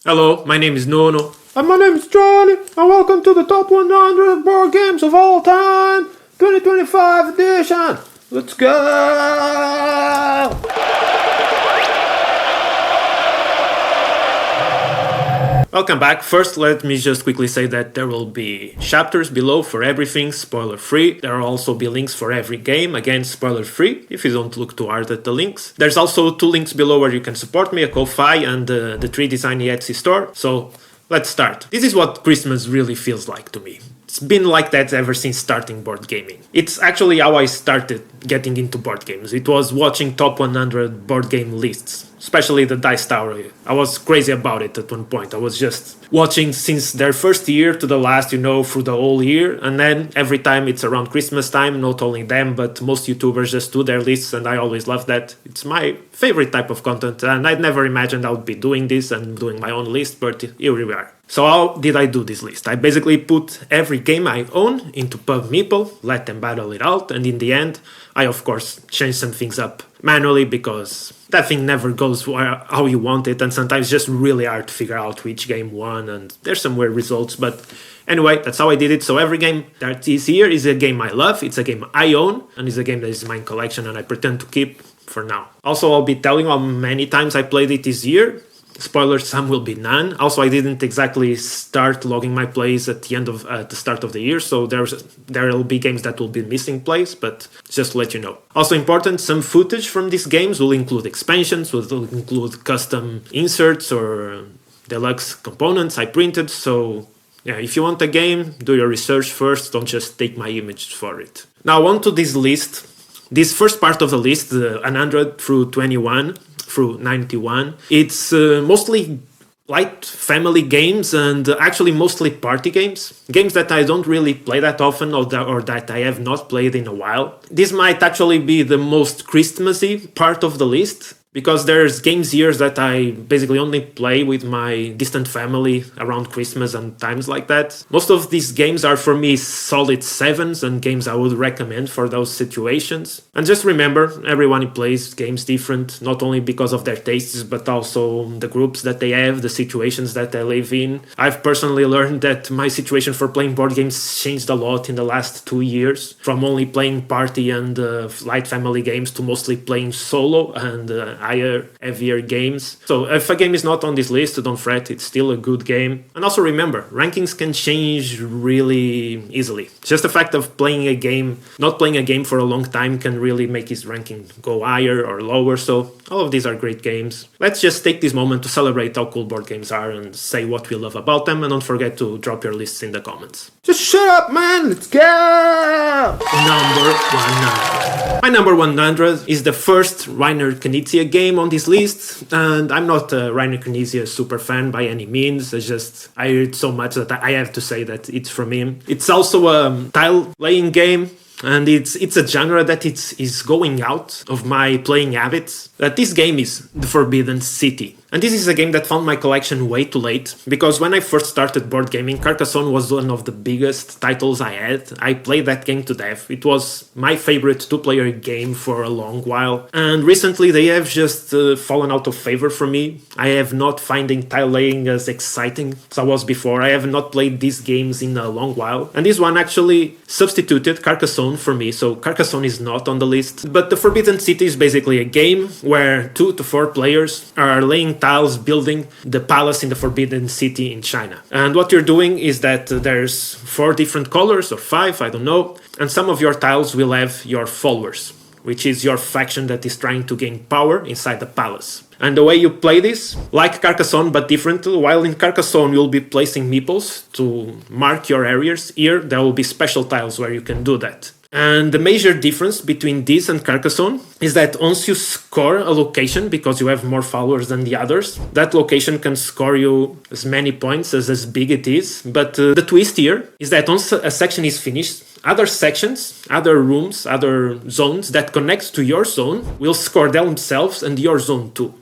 Hello, my name is Nono. And my name is Charlie, and welcome to the top 100 board games of all time, 2025 edition. Let's go! Welcome back. First, let me just quickly say that there will be chapters below for everything, spoiler free. There will also be links for every game, again spoiler free, if you don't look too hard at the links. There's also 2 links below where you can support me, a Ko-Fi and the 3 Design Etsy store. So let's start. This is what Christmas really feels like to me. It's been like that ever since starting board gaming. It's actually how I started getting into board games. It was watching top 100 board game lists, especially the Dice Tower. I was crazy about it at one point. I was just watching since their first year to the last, through the whole year. And then every time it's around Christmas time, not only them, but most YouTubers just do their lists. And I always love that. It's my favorite type of content. And I'd never imagined I would be doing this and doing my own list, but here we are. So how did I do this list? I basically put every game I own into Pub Meeple, let them battle it out, and in the end, I of course change some things up manually because that thing never goes how you want it, and sometimes it's just really hard to figure out which game won, and there's some weird results, but anyway, that's how I did it. So every game that is here is a game I love, it's a game I own, and it's a game that is in my collection and I pretend to keep for now. Also, I'll be telling how many times I played it this year. Spoilers, some will be none. Also, I didn't exactly start logging my plays at the start of the year, so there will be games that will be missing plays, but just to let you know. Also important, some footage from these games will include expansions, will include custom inserts or deluxe components I printed, so yeah, if you want a game, do your research first, don't just take my image for it. Now on to this list. This first part of the list, the 100 through 21, through 91. It's mostly light family games and actually mostly party games. Games that I don't really play that often or that I have not played in a while. This might actually be the most Christmassy part of the list, because there's games here that I basically only play with my distant family around Christmas and times like that. Most of these games are for me solid 7s and games I would recommend for those situations. And just remember, everyone plays games different, not only because of their tastes, but also the groups that they have, the situations that they live in. I've personally learned that my situation for playing board games changed a lot in the last 2 years, from only playing party and light family games to mostly playing solo and higher, heavier games. So if a game is not on this list, don't fret, it's still a good game. And also remember, rankings can change really easily. Just the fact of not playing a game for a long time can really make his ranking go higher or lower, so all of these are great games. Let's just take this moment to celebrate how cool board games are and say what we love about them, and don't forget to drop your lists in the comments. Just shut up, man, let's go! Number 100. My number 100 is the first Reiner Knizia game on this list, and I'm not a Reiner Knizia super fan by any means. I heard so much that I have to say that it's from him. It's also a tile laying game, and it's a genre that is going out of my playing habits. This game is The Forbidden City. And this is a game that found my collection way too late, because when I first started board gaming, Carcassonne was one of the biggest titles I had. I played that game to death. It was my favorite 2-player game for a long while. And recently they have just fallen out of favor for me. I have not finding tile laying as exciting as I was before. I have not played these games in a long while. And this one actually substituted Carcassonne for me, so Carcassonne is not on the list. But The Forbidden City is basically a game where 2 to 4 players are laying tiles building the palace in the Forbidden City in China. And what you're doing is that there's 4 different colors, or 5, I don't know, and some of your tiles will have your followers, which is your faction that is trying to gain power inside the palace. And the way you play this, like Carcassonne but different, while in Carcassonne you'll be placing meeples to mark your areas, here there will be special tiles where you can do that. And the major difference between this and Carcassonne is that once you score a location, because you have more followers than the others, that location can score you as many points as big it is. But the twist here is that once a section is finished, other sections, other rooms, other zones that connect to your zone will score themselves and your zone too.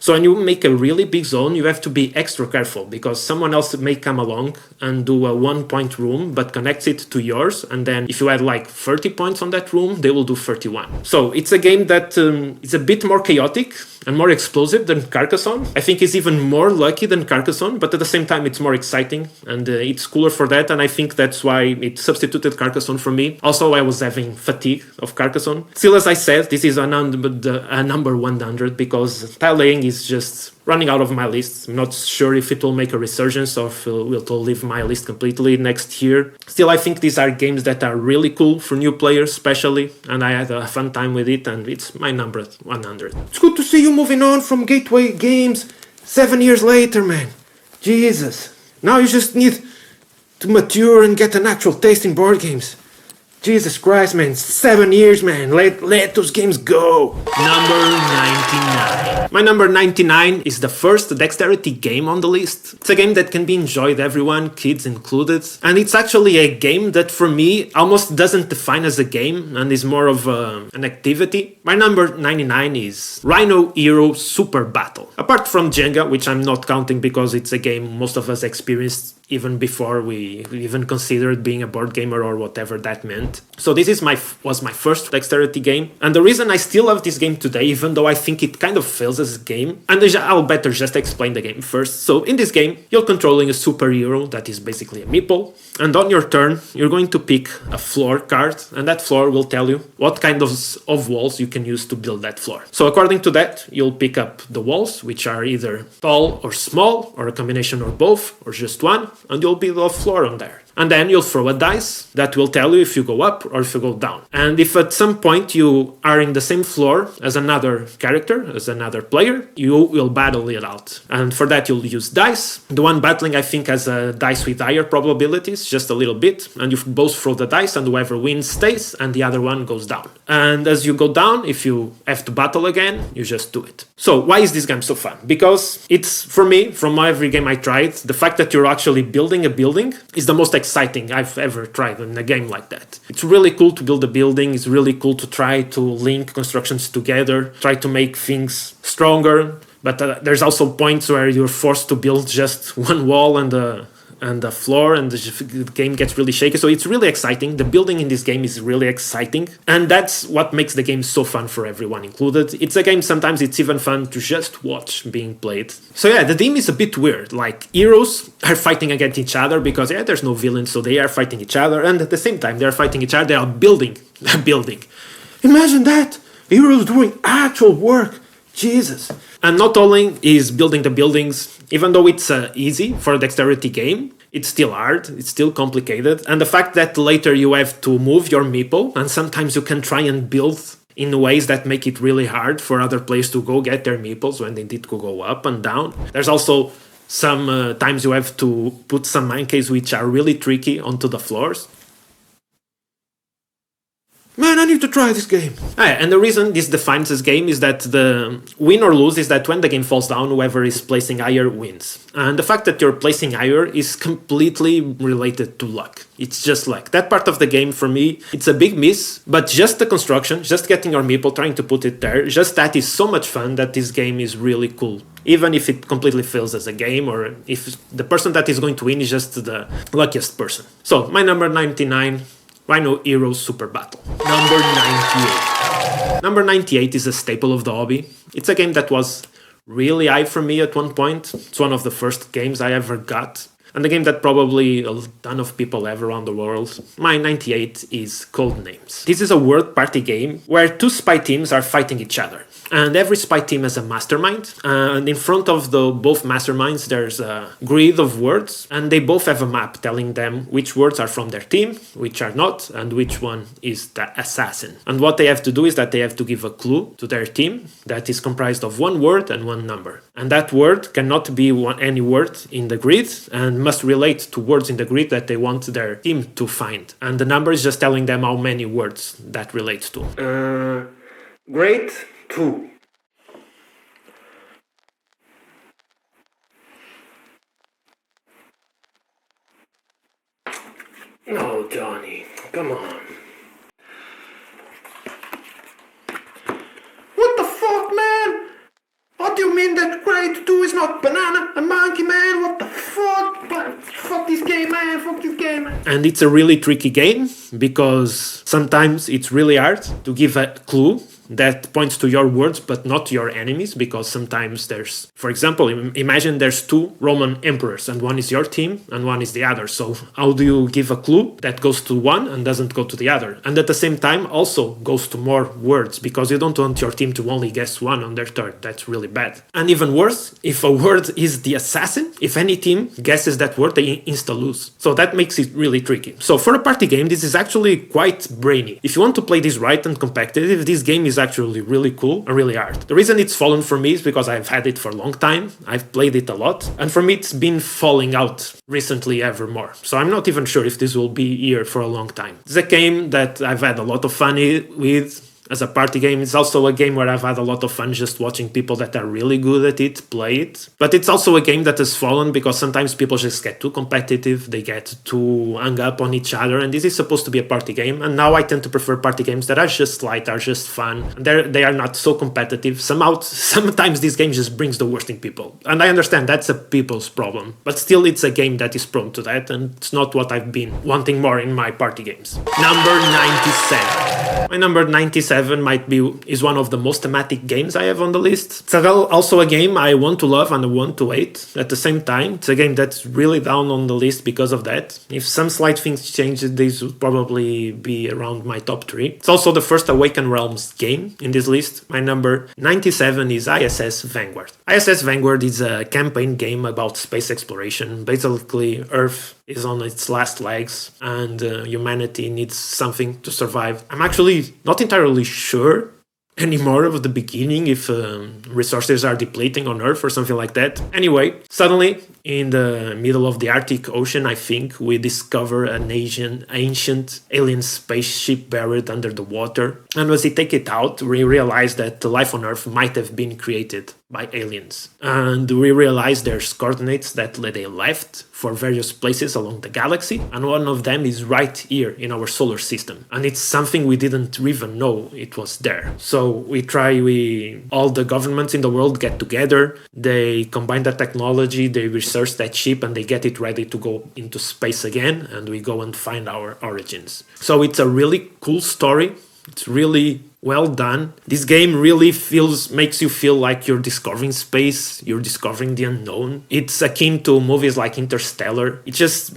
So when you make a really big zone, you have to be extra careful because someone else may come along and do a 1-point room but connects it to yours, and then if you add like 30 points on that room, they will do 31. So it's a game that is a bit more chaotic and more explosive than Carcassonne. I think it's even more lucky than Carcassonne, but at the same time it's more exciting and it's cooler for that, and I think that's why it substituted Carcassonne for me. Also, I was having fatigue of Carcassonne. Still, as I said, this is a number 100 because tile laying is just running out of my list. I'm not sure if it will make a resurgence or if it will leave my list completely next year. Still, I think these are games that are really cool for new players especially, and I had a fun time with it, and it's my number 100. It's good to see you moving on from Gateway Games 7 years later, man. Jesus. Now you just need to mature and get an actual taste in board games. Jesus Christ, man. 7 years, man. Let those games go. Number 99. My number 99 is the first dexterity game on the list. It's a game that can be enjoyed, everyone, kids included. And it's actually a game that for me almost doesn't define as a game and is more of an activity. My number 99 is Rhino Hero Super Battle. Apart from Jenga, which I'm not counting because it's a game most of us experienced even before we even considered being a board gamer or whatever that meant. So this was my first dexterity game, and the reason I still love this game today, even though I think it kind of fails as a game, and I'll better just explain the game first. So in this game, you're controlling a superhero that is basically a meeple, and on your turn, you're going to pick a floor card, and that floor will tell you what kind of walls you can use to build that floor. So according to that, you'll pick up the walls, which are either tall or small, or a combination or both, or just one, and you'll build a floor on there. And then you'll throw a dice that will tell you if you go up or if you go down. And if at some point you are in the same floor as another character, as another player, you will battle it out. And for that you'll use dice. The one battling, I think, has a dice with higher probabilities, just a little bit. And you both throw the dice and whoever wins stays and the other one goes down. And as you go down, if you have to battle again, you just do it. So why is this game so fun? Because it's, for me, from every game I tried, the fact that you're actually building a building is the most exciting I've ever tried in a game like that. It's really cool to build a building. It's really cool to try to link constructions together, try to make things stronger. But there's also points where you're forced to build just one wall and the floor, and the game gets really shaky. So it's really exciting. The building in this game is really exciting, and that's what makes the game so fun for everyone included. It's a game sometimes it's even fun to just watch being played. So yeah, the theme is a bit weird. Like, heroes are fighting against each other because there's no villains, so they are fighting each other, and at the same time they're fighting each other, they are building a building. Imagine that! Heroes doing actual work! Jesus! And not only is building the buildings, even though it's easy for a dexterity game, it's still hard, it's still complicated. And the fact that later you have to move your meeple, and sometimes you can try and build in ways that make it really hard for other players to go get their meeples when they need to go up and down. There's also some times you have to put some mancaves which are really tricky onto the floors. Man, I need to try this game. And the reason this defines this game is that the win or lose is that when the game falls down, whoever is placing higher wins. And the fact that you're placing higher is completely related to luck. It's just luck. That part of the game, for me, it's a big miss, but just the construction, just getting your meeple, trying to put it there, just that is so much fun that this game is really cool. Even if it completely fails as a game, or if the person that is going to win is just the luckiest person. So, my number 99... Rhino Hero Super Battle. Number 98. Number 98 is a staple of the hobby. It's a game that was really high for me at one point. It's one of the first games I ever got. And a game that probably a ton of people have around the world. My 98 is Codenames. This is a word party game where two spy teams are fighting each other. And every spy team has a mastermind. And in front of both masterminds, there's a grid of words. And they both have a map telling them which words are from their team, which are not, and which one is the assassin. And what they have to do is that they have to give a clue to their team that is comprised of one word and one number. And that word cannot be any word in the grid and must relate to words in the grid that they want their team to find. And the number is just telling them how many words that relates to. Great. 2. No, Johnny, come on. What the fuck, man? What do you mean that fuck this game. And it's a really tricky game because sometimes it's really hard to give a clue that points to your words but not your enemies, because sometimes there's, for example, imagine there's two Roman emperors and one is your team and one is the other. So how do you give a clue that goes to one and doesn't go to the other, and at the same time also goes to more words, because you don't want your team to only guess one on their turn. That's really bad. And even worse, if a word is the assassin, if any team guesses that word, they insta-lose. So that makes it really tricky. So for a party game, this is actually quite brainy. If you want to play this right and competitive, this game is actually really cool and really hard. The reason it's fallen for me is because I've had it for a long time, I've played it a lot, and for me it's been falling out recently ever more. So I'm not even sure if this will be here for a long time. It's a game that I've had a lot of fun with. As a party game, it's also a game where I've had a lot of fun just watching people that are really good at it play it. But it's also a game that has fallen because sometimes people just get too competitive, they get too hung up on each other, and this is supposed to be a party game. And now I tend to prefer party games that are just light, are just fun, and they are not so competitive. Sometimes this game just brings the worst in people. And I understand that's a people's problem, but still it's a game that is prone to that, and it's not what I've been wanting more in my party games. Number 97. My number 97 is one of the most thematic games I have on the list. It's also a game I want to love and I want to hate at the same time. It's a game that's really down on the list because of that. If some slight things change, this would probably be around my top 3. It's also the first Awaken Realms game in this list. My number 97 is ISS Vanguard. ISS Vanguard is a campaign game about space exploration. Basically, Earth is on its last legs and humanity needs something to survive. I'm actually not entirely sure anymore of the beginning if resources are depleting on Earth or something like that. Anyway, suddenly in the middle of the Arctic Ocean, I think, we discover an ancient alien spaceship buried under the water. And as we take it out, we realize that the life on Earth might have been created by aliens. And we realize there's coordinates that they left for various places along the galaxy, and one of them is right here in our solar system. And it's something we didn't even know it was there. So all the governments in the world get together, they combine the technology, they research that ship, and they get it ready to go into space again, and we go and find our origins. So it's a really cool story. It's really well done. This game really makes you feel like you're discovering space, you're discovering the unknown. It's akin to movies like Interstellar. It's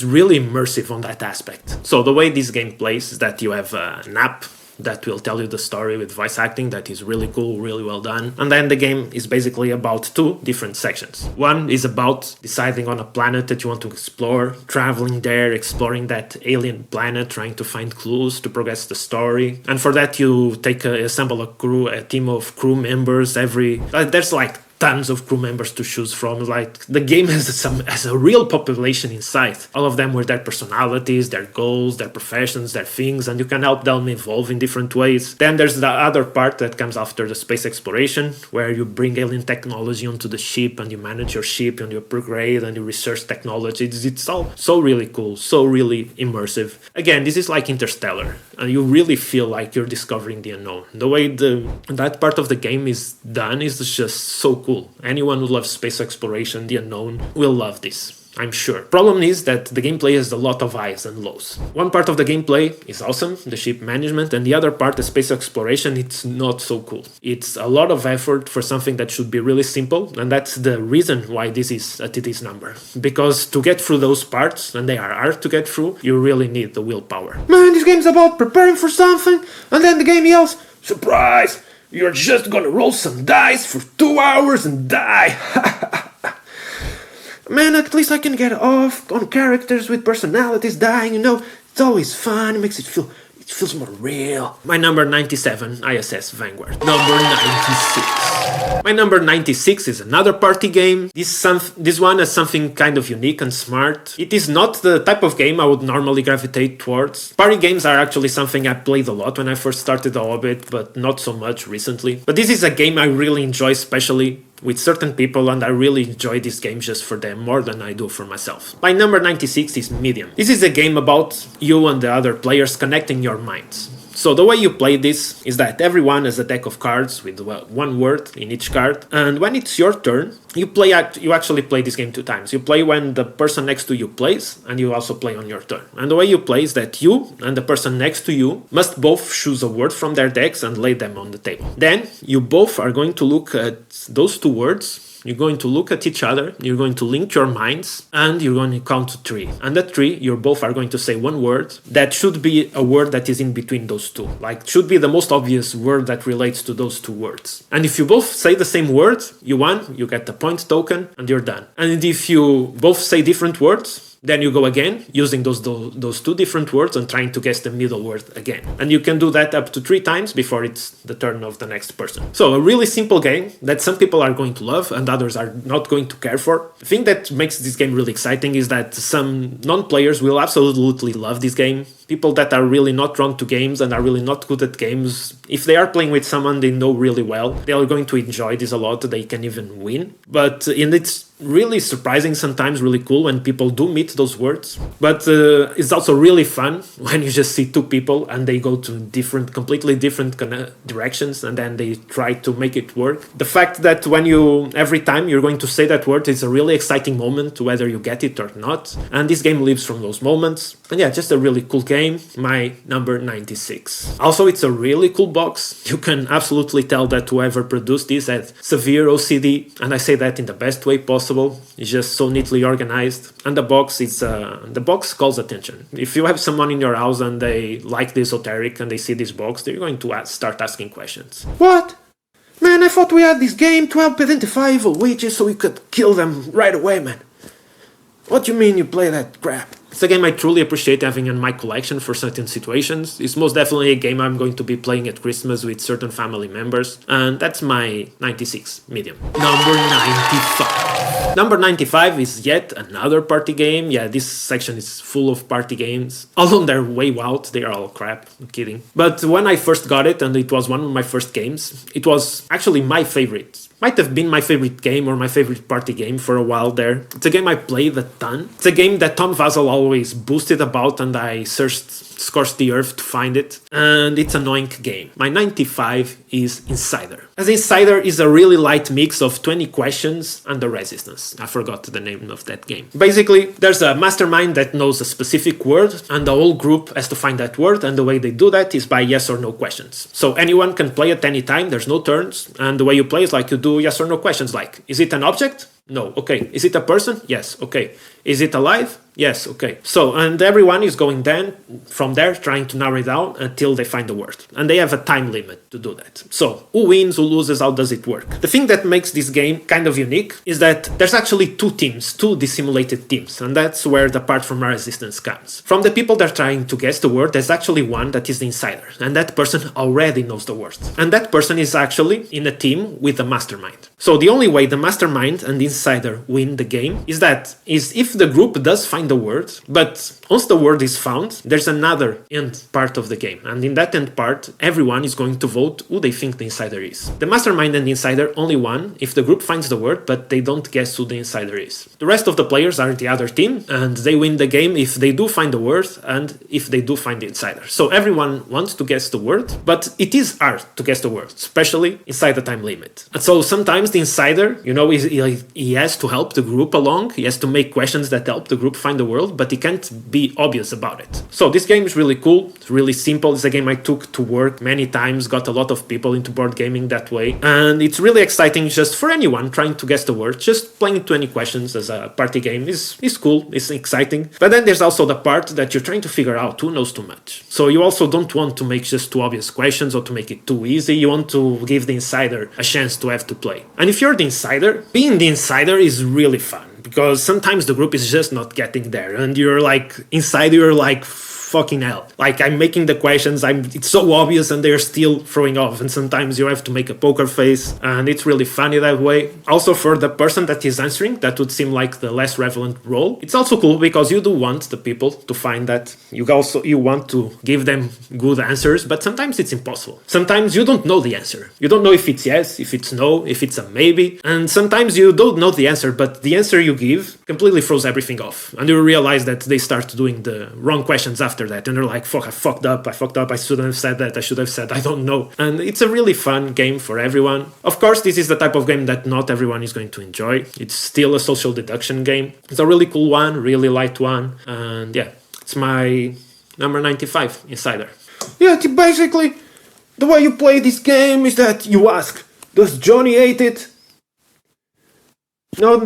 really immersive on that aspect. So the way this game plays is that you have an app that will tell you the story with voice acting that is really cool, really well done. And then the game is basically about 2 different sections. One is about deciding on a planet that you want to explore, traveling there, exploring that alien planet, trying to find clues to progress the story. And for that you assemble a team of crew members. There's like tons of crew members to choose from. Like, the game has a real population inside. All of them with their personalities, their goals, their professions, their things, and you can help them evolve in different ways. Then there's the other part that comes after the space exploration, where you bring alien technology onto the ship and you manage your ship and you upgrade and you research technology. It's all so really cool, so really immersive. Again, this is like Interstellar, and you really feel like you're discovering the unknown. The way that part of the game is done is just so cool. Anyone who loves space exploration, the unknown, will love this, I'm sure. Problem is that the gameplay has a lot of highs and lows. One part of the gameplay is awesome, the ship management, and the other part, the space exploration, it's not so cool. It's a lot of effort for something that should be really simple, and that's the reason why this is at this number. Because to get through those parts, and they are hard to get through, you really need the willpower. Man, this game's about preparing for something, and then the game yells, "Surprise! You're just gonna roll some dice for 2 hours and die." Man, at least I can get off on characters with personalities dying, It's always fun, it feels more real. My number 97, ISS Vanguard. Number 96. My number 96 is another party game. This one has something kind of unique and smart. It is not the type of game I would normally gravitate towards. Party games are actually something I played a lot when I first started the Hobbit, but not so much recently. But this is a game I really enjoy, especially with certain people, and I really enjoy this game just for them more than I do for myself. My number 96 is Medium. This is a game about you and the other players connecting your minds. So the way you play this is that everyone has a deck of cards with one word in each card, and when it's your turn, you actually play this game 2 times. You play when the person next to you plays, and you also play on your turn. And the way you play is that you and the person next to you must both choose a word from their decks and lay them on the table. Then you both are going to look at those 2 words. You're going to look at each other, you're going to link your minds, and you're going to count to 3. And at 3, you both are going to say one word that should be a word that is in between those 2. Like, should be the most obvious word that relates to those 2 words. And if you both say the same word, you won, you get the point token, and you're done. And if you both say different words, then you go again, using those 2 different words and trying to guess the middle word again. And you can do that up to 3 times before it's the turn of the next person. So a really simple game that some people are going to love and others are not going to care for. The thing that makes this game really exciting is that some non-players will absolutely love this game. People that are really not drawn to games and are really not good at games, if they are playing with someone they know really well, they are going to enjoy this a lot. They can even win. But it's really surprising, sometimes really cool when people do meet those words. But it's also really fun when you just see 2 people and they go to completely different directions and then they try to make it work. The fact that every time you're going to say that word is a really exciting moment, whether you get it or not. And this game lives from those moments. And yeah, just a really cool game. My number 96. Also, it's a really cool box. You can absolutely tell that whoever produced this had severe OCD, and I say that in the best way possible. It's just so neatly organized, and the box calls attention. If you have someone in your house and they like the esoteric and they see this box, they're going to start asking questions. What? Man, I thought we had this game to help identify evil witches so we could kill them right away, man. What do you mean you play that crap? It's a game I truly appreciate having in my collection for certain situations. It's most definitely a game I'm going to be playing at Christmas with certain family members, and that's my 96 medium. Number 95. Number 95 is yet another party game. Yeah, this section is full of party games. All on their way out, they are all crap, I'm kidding. But when I first got it, and it was one of my first games, it was actually my favorite. Might have been my favorite game or my favorite party game for a while there. It's a game I played a ton. It's a game that Tom Vazel always boasted about and I scorched the earth to find it. And it's an oink game. My 95 is Insider. As Insider is a really light mix of 20 questions and the Resistance. I forgot the name of that game. Basically, there's a mastermind that knows a specific word and the whole group has to find that word, and the way they do that is by yes or no questions. So anyone can play at any time, there's no turns, and the way you play is like you do yes or no questions like, is it an object? No. Okay. Is it a person? Yes. Okay. Is it alive? Yes. Okay. So, and everyone is going then from there trying to narrow it down until they find the word. And they have a time limit to do that. So, who wins, who loses, how does it work? The thing that makes this game kind of unique is that there's actually 2 teams, 2 dissimulated teams. And that's where the part from Resistance comes. From the people that are trying to guess the word, there's actually one that is the insider. And that person already knows the word. And that person is actually in a team with the mastermind. So the only way the mastermind and the insider win the game is if the group does find the word, but once the word is found, there's another end part of the game. And in that end part, everyone is going to vote who they think the insider is. The mastermind and the insider only won if the group finds the word, but they don't guess who the insider is. The rest of the players are the other team, and they win the game if they do find the word and if they do find the insider. So everyone wants to guess the word, but it is hard to guess the word, especially inside the time limit. And so sometimes the insider, he has to help the group along, he has to make questions that help the group find the word, but he can't be obvious about it. So this game is really cool, it's really simple, it's a game I took to work many times, got a lot of people into board gaming that way, and it's really exciting just for anyone trying to guess the word. Just playing 20 questions as a party game is cool, it's exciting, but then there's also the part that you're trying to figure out who knows too much. So you also don't want to make just too obvious questions or to make it too easy, you want to give the insider a chance to have to play. And if you're the insider, being the insider is really fun, because sometimes the group is just not getting there, and you're like, inside you're like, fucking hell. Like, I'm making the questions, it's so obvious and they're still throwing off, and sometimes you have to make a poker face, and it's really funny that way. Also, for the person that is answering, that would seem like the less relevant role. It's also cool because you do want the people to find that. You want to give them good answers, but sometimes it's impossible. Sometimes you don't know the answer. You don't know if it's yes, if it's no, if it's a maybe, and sometimes you don't know the answer, but the answer you give completely throws everything off, and you realize that they start doing the wrong questions after after that, and they're like, fuck, I fucked up, I shouldn't have said that, I should have said, I don't know. And it's a really fun game for everyone. Of course, this is the type of game that not everyone is going to enjoy. It's still a social deduction game. It's a really cool one, really light one, and yeah, it's my number 95 Insider. Yeah, basically, the way you play this game is that you ask, does Johnny hate it? No,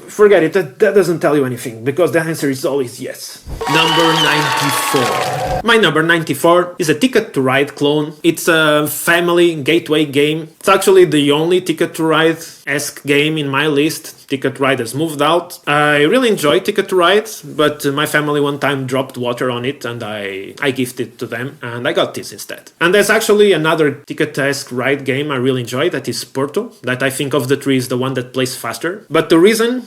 forget it, that doesn't tell you anything, because the answer is always yes. Number 94. My number 94 is a Ticket to Ride clone. It's a family gateway game. It's actually the only Ticket to Ride-esque game in my list. Ticket to Ride has moved out. I really enjoy Ticket to Ride, but my family one time dropped water on it and I gifted it to them and I got this instead. And there's actually another Ticket-esque ride game I really enjoy, that is Porto, that I think of the three is the one that plays faster. But the reason,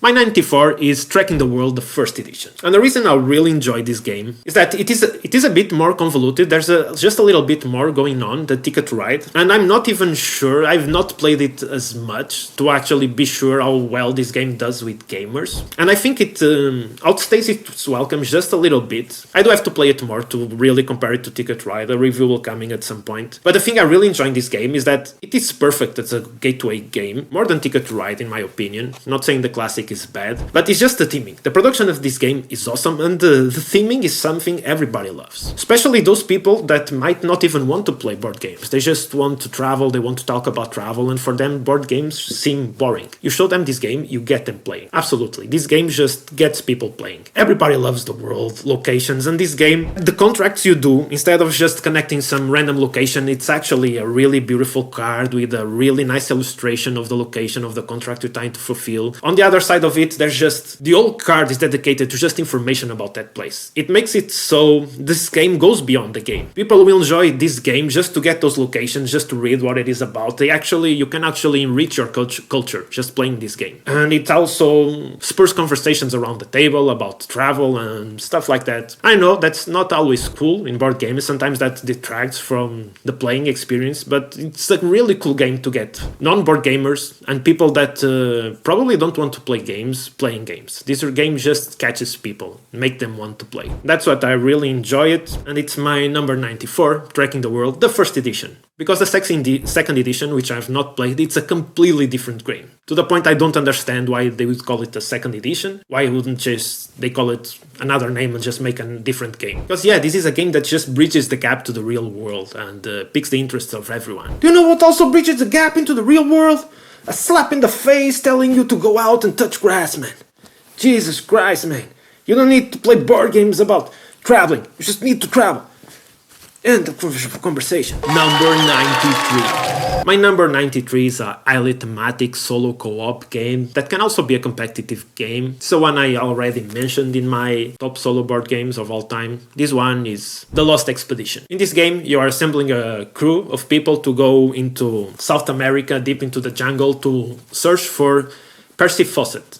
my 94 is Trekking the World, the first edition. And the reason I really enjoy this game is that it is a bit more convoluted. There's just a little bit more going on than Ticket to Ride. And I'm not even sure, I've not played it as much to actually be sure how well this game does with gamers. And I think it outstays its welcome just a little bit. I do have to play it more to really compare it to Ticket to Ride. A review will coming at some point. But the thing I really enjoy in this game is that it is perfect as a gateway game, more than Ticket to Ride in my opinion. Not saying the classic is bad, but it's just the theming. The production of this game is awesome, and the theming is something everybody loves. Especially those people that might not even want to play board games. They just want to travel, they want to talk about travel, and for them board games seem boring. You show them this game, you get them playing. Absolutely. This game just gets people playing. Everybody loves the world, locations, and this game, the contracts you do, instead of just connecting some random location, it's actually a really beautiful card with a really nice illustration of the location of the contract you're trying to fulfill. On the other side of it, there's just, the whole card is dedicated to just information about that place. It makes it so this game goes beyond the game. People will enjoy this game just to get those locations, just to read what it is about. You can actually enrich your culture just playing this game. And it also spurs conversations around the table about travel and stuff like that. I know that's not always cool in board games, sometimes that detracts from the playing experience, but it's a really cool game to get non-board gamers and people that probably don't want to play games playing games. This game just catches people, make them want to play. That's what I really enjoy it, and it's my number 94, Trekking the World, the first edition. Because the second edition, which I've not played, it's a completely different game. To the point I don't understand why they would call it a second edition. Why wouldn't they call it another name and just make a different game? Because yeah, this is a game that just bridges the gap to the real world and piques the interest of everyone. Do you know what also bridges the gap into the real world? A slap in the face telling you to go out and touch grass, man. Jesus Christ, man. You don't need to play board games about traveling. You just need to travel. End of conversation. Number 93. My number 93 is a highly thematic solo co-op game that can also be a competitive game. It's the one I already mentioned in my top solo board games of all time. This one is The Lost Expedition. In this game, you are assembling a crew of people to go into South America, deep into the jungle, to search for Percy Fawcett.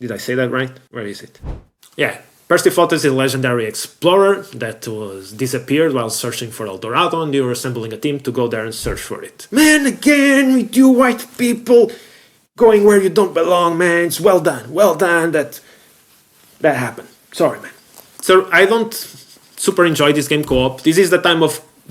Did I say that right? Where is it? Yeah. Percy Fawcett is a legendary explorer that was disappeared while searching for El Dorado, and you were assembling a team to go there and search for it. Man, again, with you white people going where you don't belong, man. It's well done that happened. Sorry, man. So I don't super enjoy this game co-op. This is the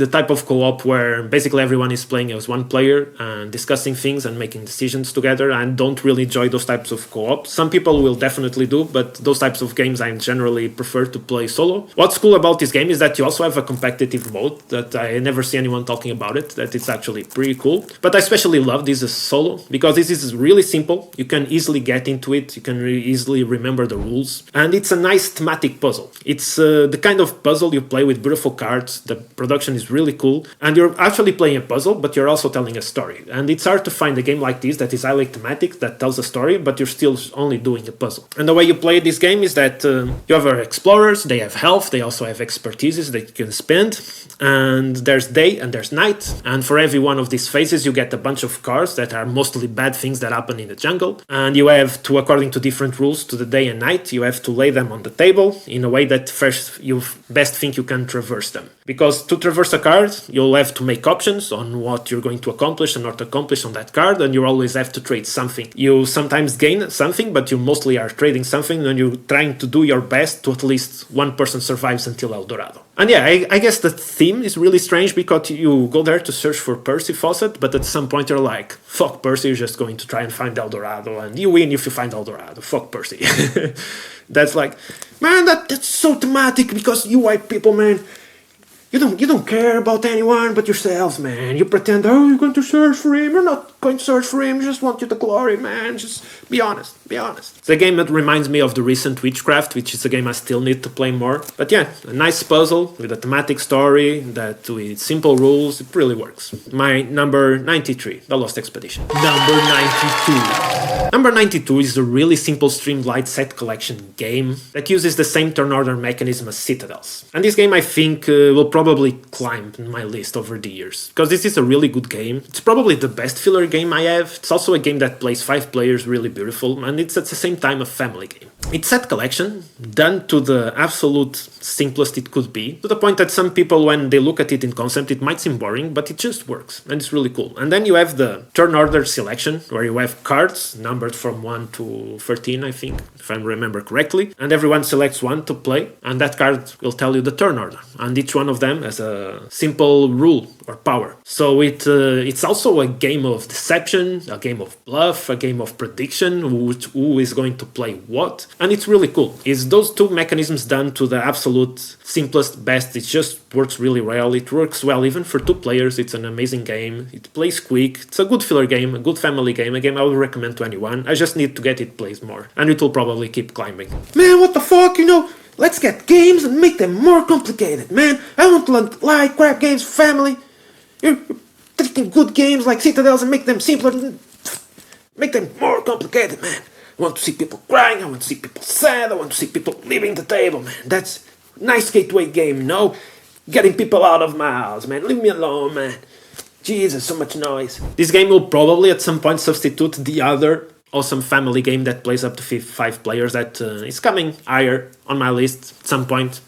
type of co-op where basically everyone is playing as one player and discussing things and making decisions together. I don't really enjoy those types of co-op. Some people will definitely do, but those types of games I generally prefer to play solo. What's cool about this game is that you also have a competitive mode that I never see anyone talking about it, that it's actually pretty cool. But I especially love this as solo because this is really simple. You can easily get into it. You can easily remember the rules. And it's a nice thematic puzzle. It's the kind of puzzle you play with beautiful cards. The production is really cool, and you're actually playing a puzzle, but you're also telling a story. And it's hard to find a game like this that is highly thematic, that tells a story, but you're still only doing a puzzle. And the way you play this game is that you have our explorers, they have health, they also have expertises that you can spend, and there's day and there's night, and for every one of these phases you get a bunch of cards that are mostly bad things that happen in the jungle, and you have to, according to different rules to the day and night, you have to lay them on the table in a way that first you best think you can traverse them. Because to traverse force a card, you'll have to make options on what you're going to accomplish and not accomplish on that card, and you always have to trade something. You sometimes gain something, but you mostly are trading something, and you're trying to do your best to at least one person survives until El Dorado. And yeah, I guess the theme is really strange because you go there to search for Percy Fawcett, but at some point you're like, fuck Percy, you're just going to try and find El Dorado, and you win if you find El Dorado. Fuck Percy. That's like, man, that's so thematic because you white people, man, you don't care about anyone but yourselves, man. You pretend, oh, you're going to search for him. You're not going to search for him. You just want you the glory, man. Just be honest. Be honest. It's a game that reminds me of the recent Witchcraft, which is a game I still need to play more. But yeah, a nice puzzle with a thematic story that with simple rules, it really works. My number 93, The Lost Expedition. Number 92. Number 92 is a really simple streamlined set collection game that uses the same turn order mechanism as Citadels. And this game I think will probably climb my list over the years, because this is a really good game. It's probably the best filler game I have. It's also a game that plays 5 players really beautiful, and it's at the same time a family game. It's set collection, done to the absolute simplest it could be, to the point that some people, when they look at it in concept, it might seem boring, but it just works, and it's really cool. And then you have the turn order selection, where you have cards numbered from 1 to 13, I think, if I remember correctly, and everyone selects one to play, and that card will tell you the turn order, and each one of them has a simple rule or power. So it's also a game of deception, a game of bluff, a game of prediction, who is going to play what, and it's really cool. It's those two mechanisms done to the absolute simplest best. It just works really well. It works well even for 2 players. It's an amazing game. It plays quick. It's a good filler game, a good family game, a game I would recommend to anyone. I just need to get it played more, and it will probably keep climbing. Man, what the fuck, let's get games and make them more complicated, man. I want to like crap games for family. You're taking good games like Citadels and make them simpler, make them more complicated, man. I want to see people crying, I want to see people sad, I want to see people leaving the table, man. That's a nice gateway game, Getting people out of my house, man. Leave me alone, man. Jesus, so much noise. This game will probably at some point substitute the other awesome family game that plays up to 5 players that is coming higher on my list at some point.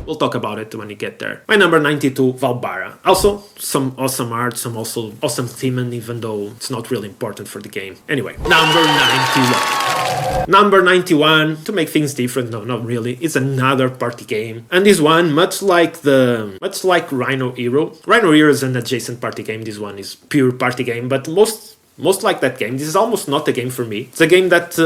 We'll talk about it when we get there. My number 92, Valbara. Also, some awesome art, some also awesome theming, even though it's not really important for the game. Anyway, number 91. Number 91, to make things different, no, not really, it's another party game. And this one, much like Rhino Hero. Rhino Hero is an adjacent party game. This one is pure party game, but most like that game. This is almost not a game for me. It's a game that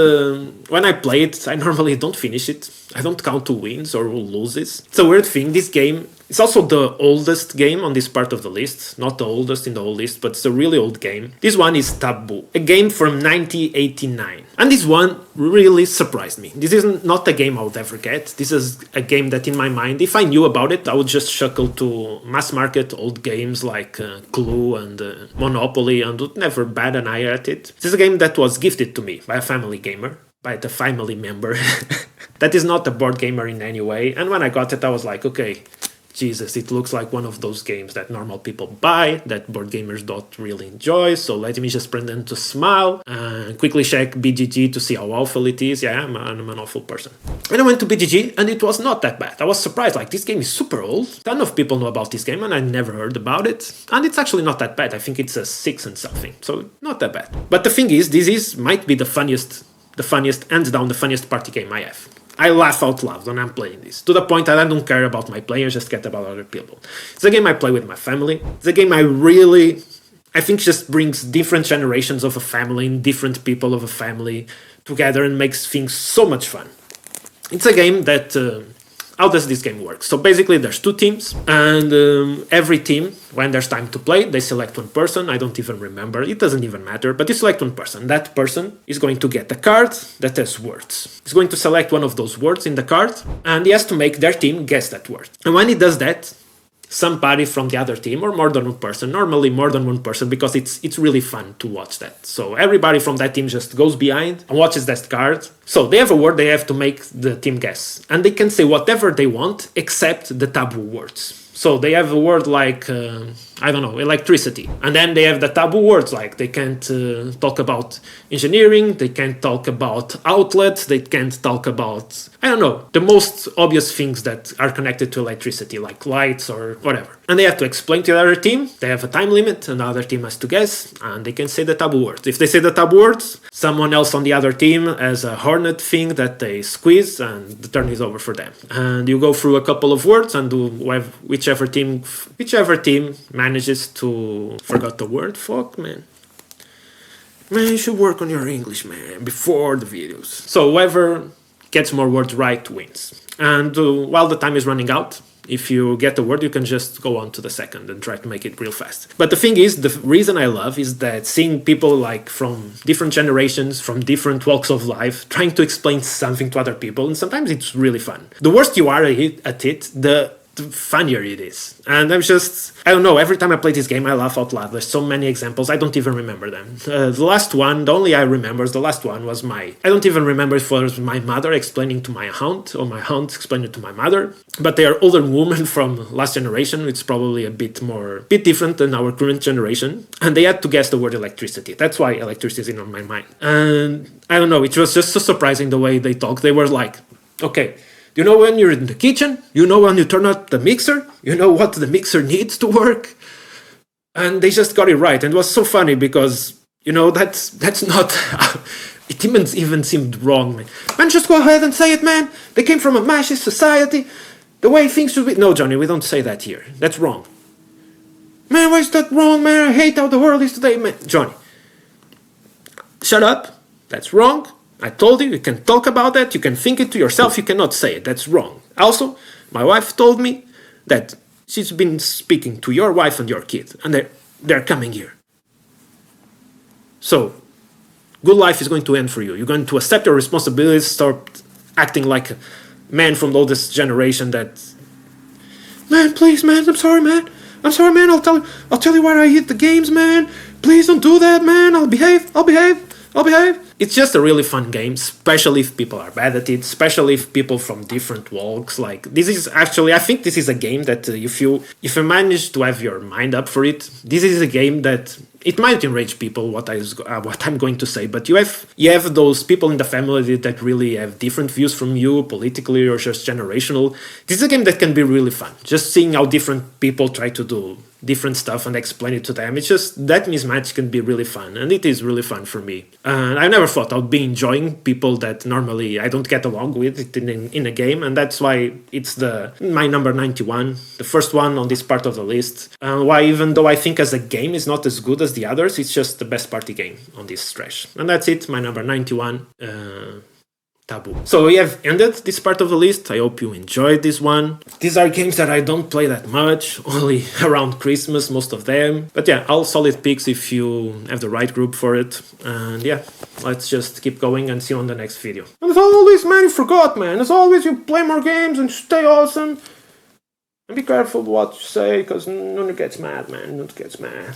when I play it, I normally don't finish it. I don't count who wins or who loses. It's a weird thing. This game is also the oldest game on this part of the list. Not the oldest in the whole list, but it's a really old game. This one is Taboo, a game from 1989. And this one really surprised me. This is not a game I would ever get. This is a game that in my mind, if I knew about it, I would just chuckle to mass market old games like Clue and Monopoly and would never bat an eye at it. This is a game that was gifted to me by a family gamer, by the family member. That is not a board gamer in any way. And when I got it, I was like, okay, Jesus, it looks like one of those games that normal people buy, that board gamers don't really enjoy, so let me just pretend to smile and quickly check BGG to see how awful it is. Yeah, I'm an awful person. And I went to BGG, and it was not that bad. I was surprised, like, this game is super old. A ton of people know about this game, and I never heard about it. And it's actually not that bad. I think it's a 6 and something, so not that bad. But the thing is, might be the funniest, hands down, the funniest party game I have. I laugh out loud when I'm playing this, to the point that I don't care about my play, I just care about other people. It's a game I play with my family. It's a game I think just brings different generations of a family and different people of a family together and makes things so much fun. It's a game that... how does this game work? So basically there's 2 teams, and every team, when there's time to play, they select one person. I don't even remember. It doesn't even matter, but you select one person. That person is going to get a card that has words. He's going to select one of those words in the card, and he has to make their team guess that word. And when he does that, somebody from the other team, or more than one person, normally more than one person, because it's really fun to watch that. So everybody from that team just goes behind and watches that card. So they have a word they have to make the team guess, and they can say whatever they want except the taboo words. So they have a word like I don't know, electricity. And then they have the taboo words, like they can't talk about engineering, they can't talk about outlets, they can't talk about, I don't know, the most obvious things that are connected to electricity, like lights or whatever. And they have to explain to the other team, they have a time limit, and the other team has to guess, and they can say the taboo words. If they say the taboo words, someone else on the other team has a hornet thing that they squeeze, and the turn is over for them. And you go through a couple of words, and whichever team manages to... Forgot the word, fuck, man. Man, you should work on your English, man, before the videos. So whoever gets more words right wins. And while the time is running out, if you get the word, you can just go on to the second and try to make it real fast. But the thing is, the reason I love is that seeing people like from different generations, from different walks of life, trying to explain something to other people, and sometimes it's really fun. The worse you are at it, the funnier it is. And I don't know, every time I play this game I laugh out loud. There's so many examples, I don't even remember them. The only I remember is the last one was I don't even remember if it was my mother explaining to my aunt, or my aunt explaining to my mother, but they are older women from last generation. It's probably a bit different than our current generation, and they had to guess the word electricity. That's why electricity is on my mind. And I don't know, it was just so surprising the way they talked. They were like, okay, you know when you're in the kitchen? You know when you turn on the mixer? You know what the mixer needs to work? And they just got it right. And it was so funny because, you know, that's not... it even seemed wrong, man. Man, just go ahead and say it, man. They came from a machist society. The way things should be... No, Johnny, we don't say that here. That's wrong. Man, why is that wrong, man? I hate how the world is today, man. Johnny, shut up. That's wrong. I told you can talk about that, you can think it to yourself, you cannot say it, that's wrong. Also, my wife told me that she's been speaking to your wife and your kid, and they're coming here. So, good life is going to end for you. You're going to accept your responsibilities, start acting like a man from the oldest generation that... Man, please, man, I'm sorry, man. I'll tell you why I hate the games, man. Please don't do that, man. I'll behave. It's just a really fun game, especially if people are bad at it, especially if people from different walks, like, this is actually, I think this is a game that if you manage to have your mind up for it, this is a game that, it might enrage people, what I'm going to say, but you have those people in the family that really have different views from you, politically or just generational. This is a game that can be really fun, just seeing how different people try to do different stuff and explain it to them. It's just, that mismatch can be really fun, and it is really fun for me. And I never thought I'd be enjoying people that normally I don't get along with in a game, and that's why it's my number 91, the first one on this part of the list. Why, even though I think as a game is not as good as the others, it's just the best party game on this stretch. And that's it, my number 91. Taboo. So we have ended this part of the list. I hope you enjoyed this one. These are games that I don't play that much, only around Christmas, most of them. But yeah, all solid picks if you have the right group for it. And yeah, let's just keep going and see you on the next video. And as always, man, you forgot, man. As always, you play more games and stay awesome. And be careful what you say, because no one gets mad, man. No one gets mad.